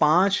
5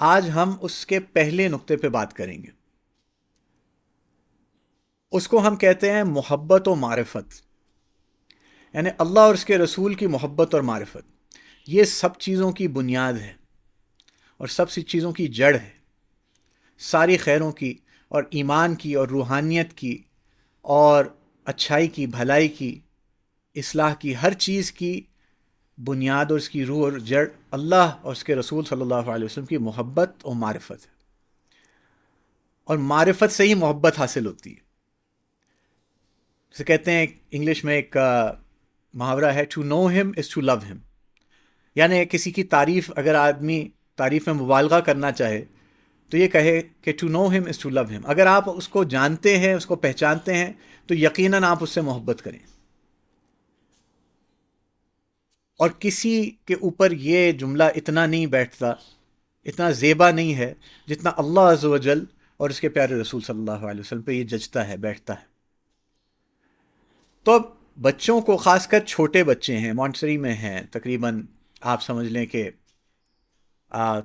آج ہم اس کے پہلے نقطے پہ بات کریں گے. اس کو ہم کہتے ہیں محبت و معرفت. یعنی اللہ اور اس کے رسول کی محبت اور معرفت یہ سب چیزوں کی بنیاد ہے اور سب سی چیزوں کی جڑ ہے. ساری خیروں کی اور ایمان کی اور روحانیت کی اور اچھائی کی، بھلائی کی، اصلاح کی، ہر چیز کی بنیاد اور اس کی روح اور جڑ اللہ اور اس کے رسول صلی اللہ علیہ وسلم کی محبت اور معرفت ہے. اور معرفت سے ہی محبت حاصل ہوتی ہے. جسے کہتے ہیں انگلش میں ایک محاورہ ہے، ٹو نو ہم از ٹو لو ہم. یعنی کسی کی تعریف اگر آدمی تعریف میں مبالغہ کرنا چاہے تو یہ کہے کہ ٹو نو ہم از ٹو لو ہم. اگر آپ اس کو جانتے ہیں، اس کو پہچانتے ہیں تو یقیناً آپ اس سے محبت کریں. اور کسی کے اوپر یہ جملہ اتنا نہیں بیٹھتا، اتنا زیبا نہیں ہے جتنا اللہ عز و جل اور اس کے پیارے رسول صلی اللہ علیہ وسلم پہ یہ جچتا ہے، بیٹھتا ہے. تو اب بچوں کو، خاص کر چھوٹے بچے ہیں، مونٹسری میں ہیں، تقریباً آپ سمجھ لیں کہ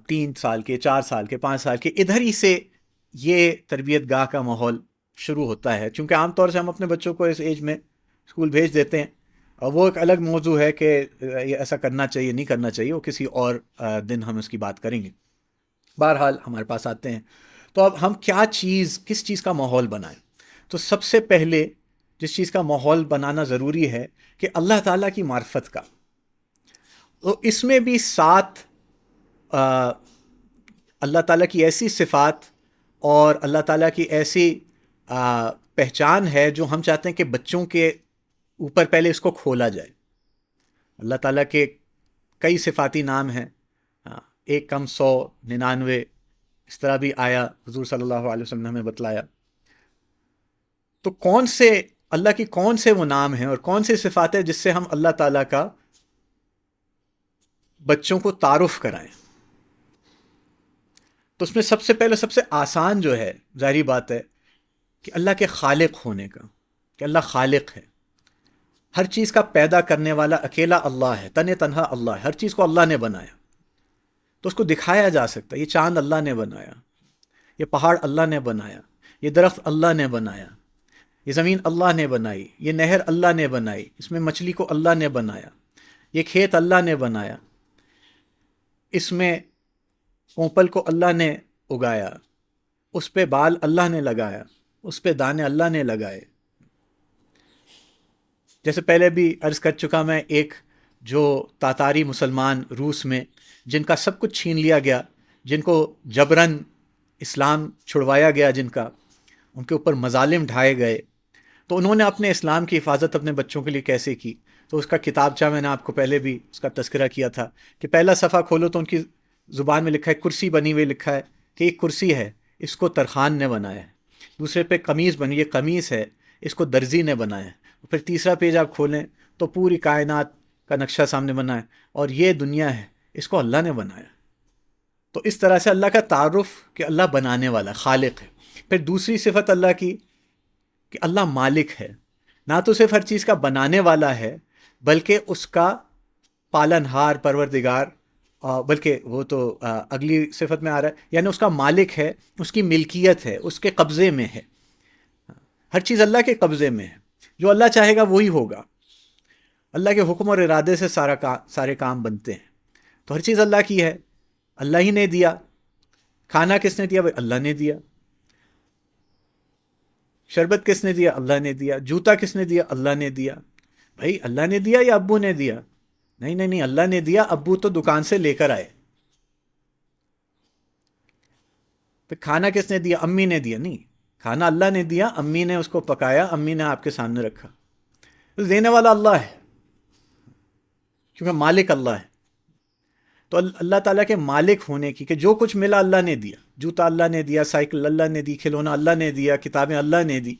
3 سال کے، 4 سال کے، 5 سال کے، ادھر ہی سے یہ تربیت گاہ کا ماحول شروع ہوتا ہے. چونکہ عام طور سے ہم اپنے بچوں کو اس ایج میں اسکول بھیج دیتے ہیں، اور وہ ایک الگ موضوع ہے کہ یہ ایسا کرنا چاہیے نہیں کرنا چاہیے، وہ کسی اور دن ہم اس کی بات کریں گے. بہرحال ہمارے پاس آتے ہیں. تو اب ہم کس چیز کا ماحول بنائیں؟ تو سب سے پہلے جس چیز کا ماحول بنانا ضروری ہے کہ اللہ تعالیٰ کی معرفت کا. تو اس میں بھی 7 اللہ تعالیٰ کی ایسی صفات اور اللہ تعالیٰ کی ایسی پہچان ہے جو ہم چاہتے ہیں کہ بچوں کے اوپر پہلے اس کو کھولا جائے. اللہ تعالیٰ کے کئی صفاتی نام ہیں، 1 کم 100 99 اس طرح بھی آیا، حضور صلی اللہ علیہ وسلم نے ہمیں بتلایا. تو اللہ کی کون سے وہ نام ہیں اور کون سی صفات ہیں جس سے ہم اللہ تعالیٰ کا بچوں کو تعارف کرائیں؟ تو اس میں سب سے پہلے، سب سے آسان جو ہے، ظاہری بات ہے کہ اللہ کے خالق ہونے کا، کہ اللہ خالق ہے. ہر چیز کا پیدا کرنے والا اکیلا اللہ ہے، تنہا اللہ ہے. ہر چیز کو اللہ نے بنایا تو اس کو دکھایا جا سکتا ہے. یہ چاند اللہ نے بنایا، یہ پہاڑ اللہ نے بنایا، یہ درخت اللہ نے بنایا، یہ زمین اللہ نے بنائی، یہ نہر اللہ نے بنائی، اس میں مچھلی کو اللہ نے بنایا، یہ کھیت اللہ نے بنایا، اس میں پونپل کو اللہ نے اگایا، اس پہ بال اللہ نے لگایا، اس پہ دانے اللہ نے لگائے. جیسے پہلے بھی عرض کر چکا میں، ایک جو تاتاری مسلمان روس میں جن کا سب کچھ چھین لیا گیا، جن کو جبراً اسلام چھڑوایا گیا، جن کا ان کے اوپر مظالم ڈھائے گئے، تو انہوں نے اپنے اسلام کی حفاظت اپنے بچوں کے لیے کیسے کی؟ تو اس کا کتابچہ میں نے آپ کو پہلے بھی اس کا تذکرہ کیا تھا کہ پہلا صفحہ کھولو تو ان کی زبان میں لکھا ہے، کرسی بنی ہوئی لکھا ہے کہ ایک کرسی ہے، اس کو ترخان نے بنایا ہے. دوسرے پہ قمیص بنی، یہ قمیص ہے، اس کو درزی نے بنایا ہے. پھر تیسرا پیج آپ کھولیں تو پوری کائنات کا نقشہ سامنے بنا ہے، اور یہ دنیا ہے، اس کو اللہ نے بنایا. تو اس طرح سے اللہ کا تعارف کہ اللہ بنانے والا، خالق ہے. پھر دوسری صفت اللہ کی کہ اللہ مالک ہے. نہ تو صرف ہر چیز کا بنانے والا ہے، بلکہ اس کا پالن ہار، پروردگار، بلکہ وہ تو اگلی صفت میں آ رہا ہے، یعنی اس کا مالک ہے، اس کی ملکیت ہے، اس کے قبضے میں ہے. ہر چیز اللہ کے قبضے میں ہے، جو اللہ چاہے گا وہی ہوگا. اللہ کے حکم اور ارادے سے سارے کام بنتے ہیں. تو ہر چیز اللہ کی ہے، اللہ ہی نے دیا. کھانا کس نے دیا؟ بھائی اللہ نے دیا. شربت کس نے دیا؟ اللہ نے دیا. جوتا کس نے دیا؟ اللہ نے دیا. بھائی اللہ نے دیا یا ابو نے دیا؟ نہیں، اللہ نے دیا. ابو تو دکان سے لے کر آئے. پھر کھانا کس نے دیا؟ امی نے دیا. نہیں، کھانا اللہ نے دیا، امی نے اس کو پکایا، امی نے آپ کے سامنے رکھا. تو دینے والا اللہ ہے، کیونکہ مالک اللہ ہے. تو اللہ تعالیٰ کے مالک ہونے کی، کہ جو کچھ ملا اللہ نے دیا. جوتا اللہ نے دیا، سائیکل اللہ نے دی، کھلونا اللہ نے دیا، کتابیں اللہ نے دی،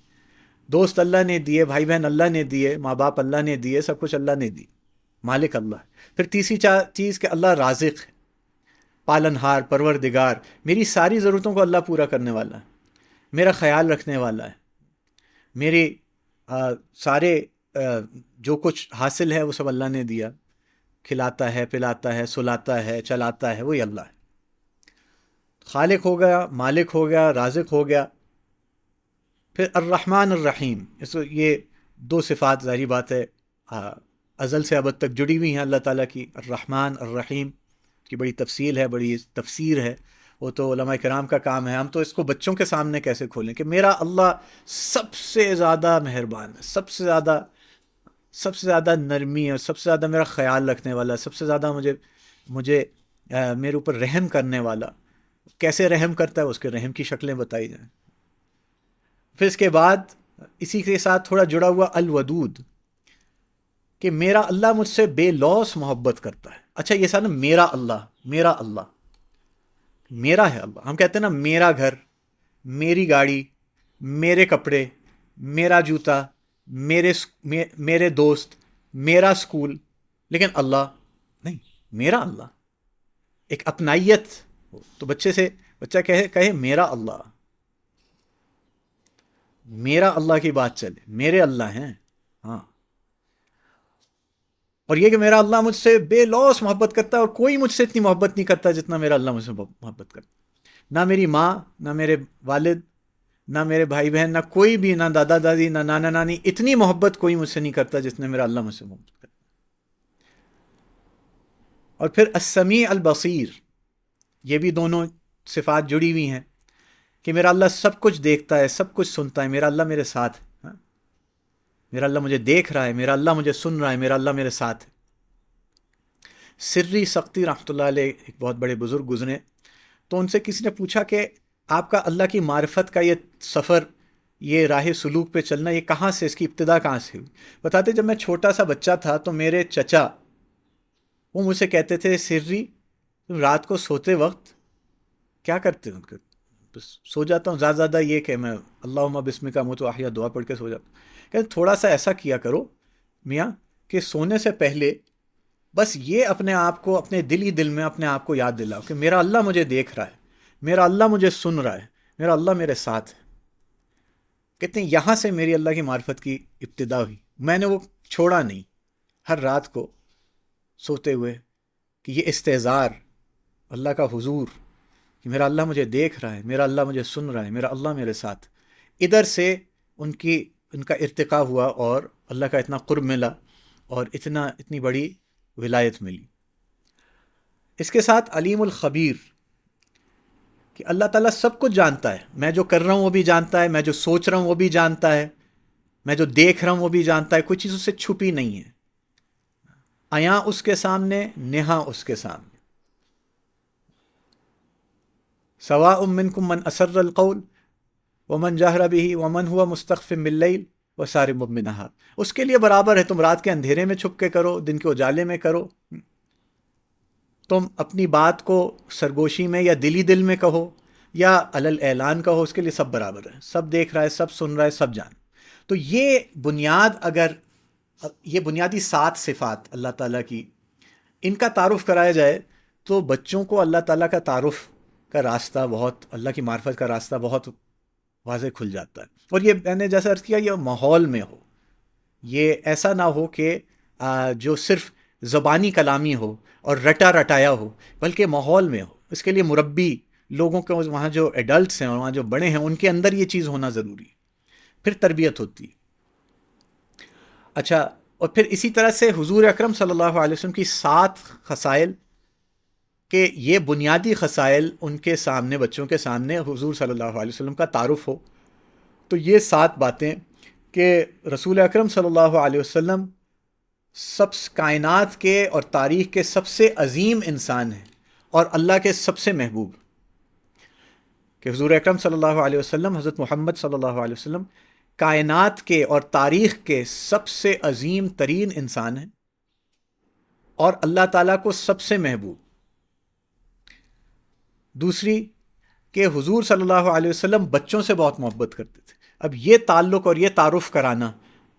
دوست اللہ نے دیے، بھائی بہن اللہ نے دیے، ماں باپ اللہ نے دیے، سب کچھ اللہ نے دی. مالک اللہ ہے. پھر تیسری چیز کہ اللہ رازق ہے، پالن ہار، پروردگار. میری ساری ضرورتوں کو اللہ پورا کرنے والا ہے، میرا خیال رکھنے والا ہے. میری سارے جو کچھ حاصل ہے وہ سب اللہ نے دیا. کھلاتا ہے، پلاتا ہے، سلاتا ہے، چلاتا ہے، وہی اللہ ہے. خالق ہو گیا، مالک ہو گیا، رازق ہو گیا. پھر الرحمن الرحیم، یہ دو صفات ظاہری بات ہے ازل سے ابد تک جڑی ہوئی ہیں اللہ تعالیٰ کی. الرحمن الرحیم کی بڑی تفصیل ہے، بڑی تفسیر ہے، وہ تو علماء کرام کا کام ہے. ہم تو اس کو بچوں کے سامنے کیسے کھولیں کہ میرا اللہ سب سے زیادہ مہربان ہے، سب سے زیادہ نرمی ہے، سب سے زیادہ میرا خیال رکھنے والا، سب سے زیادہ مجھے میرے اوپر رحم کرنے والا. کیسے رحم کرتا ہے، اس کے رحم کی شکلیں بتائی جائیں. پھر اس کے بعد اسی کے ساتھ تھوڑا جڑا ہوا الودود، کہ میرا اللہ مجھ سے بے لوث محبت کرتا ہے. اچھا یہ سارا میرا اللہ، میرا اللہ، میرا ہے اللہ. ہم کہتے ہیں نا میرا گھر، میری گاڑی، میرے کپڑے، میرا جوتا، میرے دوست، میرا سکول، لیکن اللہ نہیں. میرا اللہ ایک اپنائیت ہو تو بچہ کہے میرا اللہ، میرا اللہ کی بات چلے، میرے اللہ ہیں. ہاں، اور یہ کہ میرا اللہ مجھ سے بے لوث محبت کرتا ہے، اور کوئی مجھ سے اتنی محبت نہیں کرتا جتنا میرا اللہ مجھ سے محبت کرتا. نہ میری ماں، نہ میرے والد، نہ میرے بھائی بہن، نہ کوئی بھی، نہ دادا دادی، نہ نانا نانی، اتنی محبت کوئی مجھ سے نہیں کرتا جتنے میرا اللہ مجھ سے محبت کرتا. اور پھر السمیع البصیر، یہ بھی دونوں صفات جڑی ہوئی ہیں کہ میرا اللہ سب کچھ دیکھتا ہے، سب کچھ سنتا ہے. میرا اللہ میرے ساتھ ہے. میرا اللہ مجھے دیکھ رہا ہے، میرا اللہ مجھے سن رہا ہے، میرا اللہ میرے ساتھ ہے. سری سختی رحمۃ اللہ علیہ ایک بہت بڑے بزرگ گزرے، تو ان سے کسی نے پوچھا کہ آپ کا اللہ کی معرفت کا یہ سفر، یہ راہ سلوک پہ چلنا، یہ کہاں سے، اس کی ابتدا کہاں سے ہوئی؟ بتاتے جب میں چھوٹا سا بچہ تھا تو میرے چچا وہ مجھ سے کہتے تھے سری تم رات کو سوتے وقت کیا کرتے ہو؟ بس سو جاتا ہوں. زیادہ یہ کہ میں اللہم بسمک اموت و احیا دعا پڑھ کے سو جاتا ہوں. کہ تھوڑا سا ایسا کیا کرو میاں کہ سونے سے پہلے بس یہ اپنے آپ کو، اپنے دل ہی دل میں اپنے آپ کو یاد دلاؤ کہ میرا اللہ مجھے دیکھ رہا ہے، میرا اللہ مجھے سن رہا ہے، میرا اللہ میرے ساتھ ہے. کہتے ہیں یہاں سے میری اللہ کی معرفت کی ابتدا ہوئی. میں نے وہ چھوڑا نہیں، ہر رات کو سوتے ہوئے کہ یہ استحضار اللہ کا حضور، کہ میرا اللہ مجھے دیکھ رہا ہے، میرا اللہ مجھے سن رہا ہے، میرا اللہ میرے ساتھ. ادھر سے ان کا ارتقاء ہوا اور اللہ کا اتنا قرب ملا اور اتنی بڑی ولایت ملی. اس کے ساتھ علیم الخبیر، کہ اللہ تعالیٰ سب کچھ جانتا ہے. میں جو کر رہا ہوں وہ بھی جانتا ہے، میں جو سوچ رہا ہوں وہ بھی جانتا ہے، میں جو دیکھ رہا ہوں وہ بھی جانتا ہے. کوئی چیز اس سے چھپی نہیں ہے، عیاں اس کے سامنے، نہاں اس کے سامنے. سواء منکم من اسر القول ومن جہر به ومن هو مستخف باللیل وسارب بالنہار. اس کے لیے برابر ہے، تم رات کے اندھیرے میں چھپ کے کرو، دن کے اجالے میں کرو، تم اپنی بات کو سرگوشی میں یا دلی دل میں کہو یا علل اعلان کہو، اس کے لیے سب برابر ہے. سب دیکھ رہا ہے، سب سن رہا ہے، سب جان. تو یہ یہ بنیادی 7 صفات اللہ تعالیٰ کی، ان کا تعارف کرایا جائے تو بچوں کو اللہ تعالیٰ کا تعارف کا راستہ، بہت اللہ کی معرفت کا راستہ بہت واضح کھل جاتا ہے. اور یہ میں نے جیسا عرض کیا، یہ ماحول میں ہو، یہ ایسا نہ ہو کہ جو صرف زبانی کلامی ہو اور رٹا رٹایا ہو، بلکہ ماحول میں ہو. اس کے لیے مربی لوگوں کے، وہاں جو ایڈلٹس ہیں اور وہاں جو بڑے ہیں، ان کے اندر یہ چیز ہونا ضروری ہے، پھر تربیت ہوتی ہے. اچھا، اور پھر اسی طرح سے حضور اکرم صلی اللہ علیہ وسلم کی 7 خصائل، کہ یہ بنیادی خصائل ان کے سامنے، بچوں کے سامنے حضور صلی اللہ علیہ وسلم کا تعارف ہو. تو یہ 7 باتیں کہ رسول اکرم صلی اللہ علیہ وسلم سب کائنات کے اور تاریخ کے سب سے عظیم انسان ہیں اور اللہ کے سب سے محبوب. کہ حضور اکرم صلی اللہ علیہ وسلم، حضرت محمد صلی اللہ علیہ وسلم کائنات کے اور تاریخ کے سب سے عظیم ترین انسان ہیں اور اللہ تعالیٰ کو سب سے محبوب. دوسری کہ حضور صلی اللہ علیہ وسلم بچوں سے بہت محبت کرتے تھے. اب یہ تعلق اور یہ تعارف کرانا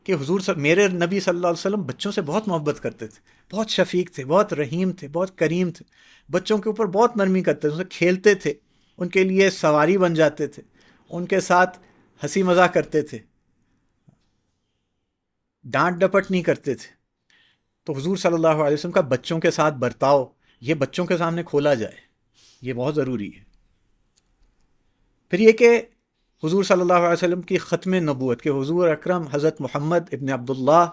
کہ میرے نبی صلی اللہ علیہ وسلم بچوں سے بہت محبت کرتے تھے، بہت شفیق تھے، بہت رحیم تھے، بہت کریم تھے، بچوں کے اوپر بہت نرمی کرتے تھے، ان سے کھیلتے تھے، ان کے لیے سواری بن جاتے تھے، ان کے ساتھ ہنسی مذاق کرتے تھے، ڈانٹ ڈپٹ نہیں کرتے تھے. تو حضور صلی اللہ علیہ وسلم کا بچوں کے ساتھ برتاؤ، یہ بچوں کے سامنے کھولا جائے، یہ بہت ضروری ہے. پھر یہ کہ حضور صلی اللہ علیہ وسلم کی ختم نبوت، کہ حضور اکرم حضرت محمد ابن عبداللہ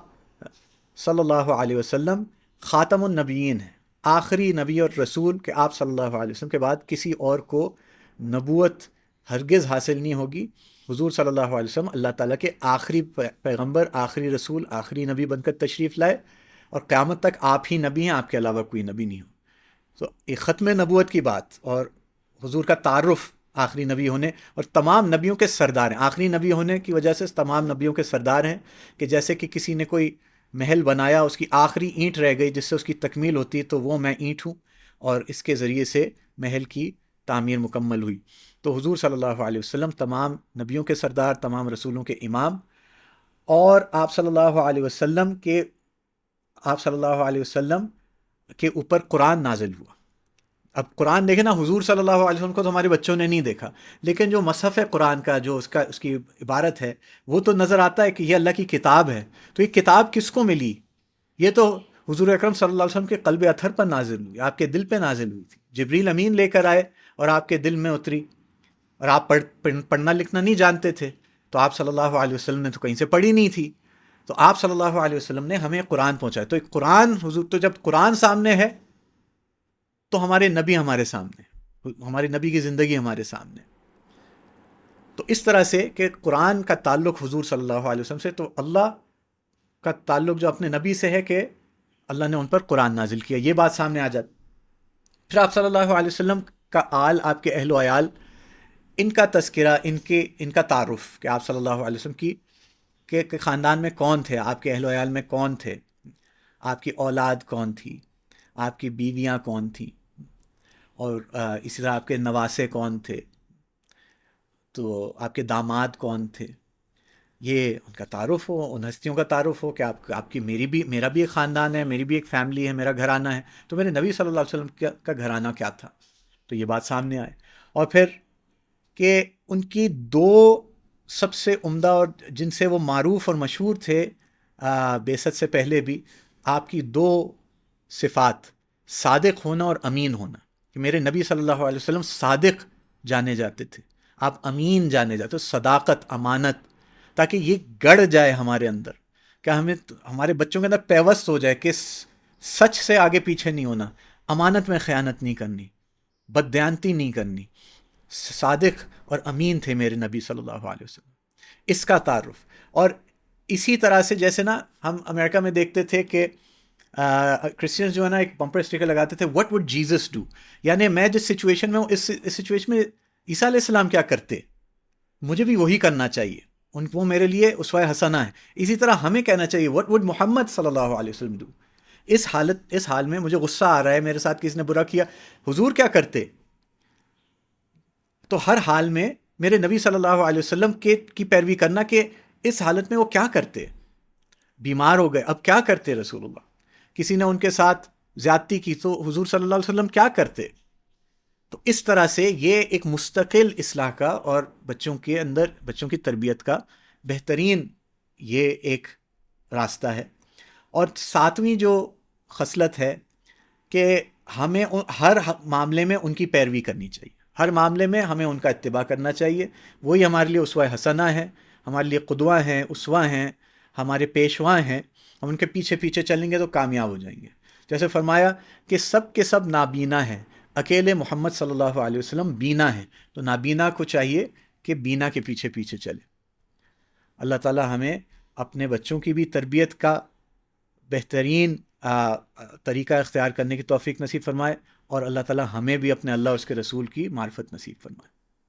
صلی اللہ علیہ وسلم خاتم النبیین ہیں، آخری نبی اور رسول، کہ آپ صلی اللہ علیہ وسلم کے بعد کسی اور کو نبوت ہرگز حاصل نہیں ہوگی۔ حضور صلی اللہ علیہ وسلم اللہ تعالیٰ کے آخری پیغمبر، آخری رسول، آخری نبی بن کر تشریف لائے، اور قیامت تک آپ ہی نبی ہیں، آپ کے علاوہ کوئی نبی نہیں ہو۔ تو ایک ختم نبوت کی بات اور حضور کا تعارف آخری نبی ہونے، اور تمام نبیوں کے سردار ہیں، آخری نبی ہونے کی وجہ سے تمام نبیوں کے سردار ہیں، کہ جیسے کہ کسی نے کوئی محل بنایا، اس کی آخری اینٹ رہ گئی جس سے اس کی تکمیل ہوتی، تو وہ میں اینٹ ہوں، اور اس کے ذریعے سے محل کی تعمیر مکمل ہوئی۔ تو حضور صلی اللہ علیہ وسلم تمام نبیوں کے سردار، تمام رسولوں کے امام، اور آپ صلی اللہ علیہ وسلم کے اوپر قرآن نازل ہوا۔ اب قرآن دیکھیں نا، حضور صلی اللہ علیہ وسلم کو تو ہمارے بچوں نے نہیں دیکھا، لیکن جو مصحف ہے قرآن کا، جو اس کی عبارت ہے، وہ تو نظر آتا ہے کہ یہ اللہ کی کتاب ہے۔ تو یہ کتاب کس کو ملی؟ یہ تو حضور اکرم صلی اللہ علیہ وسلم کے قلب اطہر پر نازل ہوئی، آپ کے دل پہ نازل ہوئی تھی، جبریل امین لے کر آئے اور آپ کے دل میں اتری، اور آپ پڑھنا لکھنا نہیں جانتے تھے، تو آپ صلی اللہ علیہ وسلم نے تو کہیں سے پڑھی نہیں تھی، تو آپ صلی اللہ علیہ وسلم نے ہمیں قرآن پہنچایا۔ تو ایک قرآن حضور، تو جب قرآن سامنے ہے تو ہمارے نبی ہمارے سامنے، ہمارے نبی کی زندگی ہمارے سامنے۔ تو اس طرح سے کہ قرآن کا تعلق حضور صلی اللہ علیہ وسلم سے، تو اللہ کا تعلق جو اپنے نبی سے ہے کہ اللہ نے ان پر قرآن نازل کیا، یہ بات سامنے آ جاتی۔ پھر آپ صلی اللہ علیہ وسلم کا آل، آپ کے اہل و عیال، ان کا تذکرہ، ان کا تعارف، کہ آپ صلی اللہ علیہ وسلم کی کہ خاندان میں کون تھے، آپ کے اہل و عیال میں کون تھے، آپ کی اولاد کون تھی، آپ کی بیویاں کون تھیں، اور اسی طرح آپ کے نواسے کون تھے، تو آپ کے داماد کون تھے، یہ ان کا تعارف ہو، ان ہستیوں کا تعارف ہو، کہ آپ کی میرا بھی ایک خاندان ہے، میری بھی ایک فیملی ہے، میرا گھرانہ ہے، تو میرے نبی صلی اللہ علیہ وسلم کا گھرانہ کیا تھا، تو یہ بات سامنے آئے۔ اور پھر کہ ان کی دو سب سے عمدہ، اور جن سے وہ معروف اور مشہور تھے بعثت سے پہلے بھی، آپ کی دو صفات، صادق ہونا اور امین ہونا، کہ میرے نبی صلی اللہ علیہ وسلم صادق جانے جاتے تھے، آپ امین جانے جاتے، صداقت، امانت، تاکہ یہ گڑ جائے ہمارے اندر، کہ ہمارے بچوں کے اندر پیوست ہو جائے کہ سچ سے آگے پیچھے نہیں ہونا، امانت میں خیانت نہیں کرنی، بددیانتی نہیں کرنی، صادق اور امین تھے میرے نبی صلی اللہ علیہ وسلم، اس کا تعارف۔ اور اسی طرح سے جیسے نا ہم امریکہ میں دیکھتے تھے کہ کرسچنز جو ہے نا ایک بمپر اسٹیکر لگاتے تھے، وٹ وڈ جیزس ڈو، یعنی میں جس سچویشن میں ہوں، اس سچویشن میں عیسیٰ علیہ السلام کیا کرتے، مجھے بھی وہی کرنا چاہیے، وہ میرے لیے اسوہ حسنہ ہے۔ اسی طرح ہمیں کہنا چاہیے وٹ وڈ محمد صلی اللہ علیہ وسلم ڈو، اس حال میں مجھے غصہ آ رہا ہے، میرے ساتھ کسی نے برا کیا، حضور کیا کرتے، تو ہر حال میں میرے نبی صلی اللہ علیہ وسلم کی پیروی کرنا، کہ اس حالت میں وہ کیا کرتے، بیمار ہو گئے اب کیا کرتے رسول اللہ، کسی نے ان کے ساتھ زیادتی کی تو حضور صلی اللہ علیہ وسلم کیا کرتے۔ تو اس طرح سے یہ ایک مستقل اصلاح کا اور بچوں کی تربیت کا بہترین یہ ایک راستہ ہے۔ اور ساتویں جو خصلت ہے کہ ہمیں ہر معاملے میں ان کی پیروی کرنی چاہیے، ہر معاملے میں ہمیں ان کا اتباع کرنا چاہیے، وہی ہمارے لیے اسوہ حسنہ ہے، ہمارے لیے قدوہ ہیں، اسوہ ہیں، ہمارے پیشوا ہیں، ہم ان کے پیچھے پیچھے چلیں گے تو کامیاب ہو جائیں گے۔ جیسے فرمایا کہ سب کے سب نابینا ہیں، اکیلے محمد صلی اللہ علیہ وسلم بینا ہیں، تو نابینا کو چاہیے کہ بینا کے پیچھے پیچھے چلے۔ اللہ تعالی ہمیں اپنے بچوں کی بھی تربیت کا بہترین طریقہ اختیار کرنے کی توفیق نصیب فرمائے، اور اللہ تعالی ہمیں بھی اپنے اللہ اور اس کے رسول کی معرفت نصیب فرمائے۔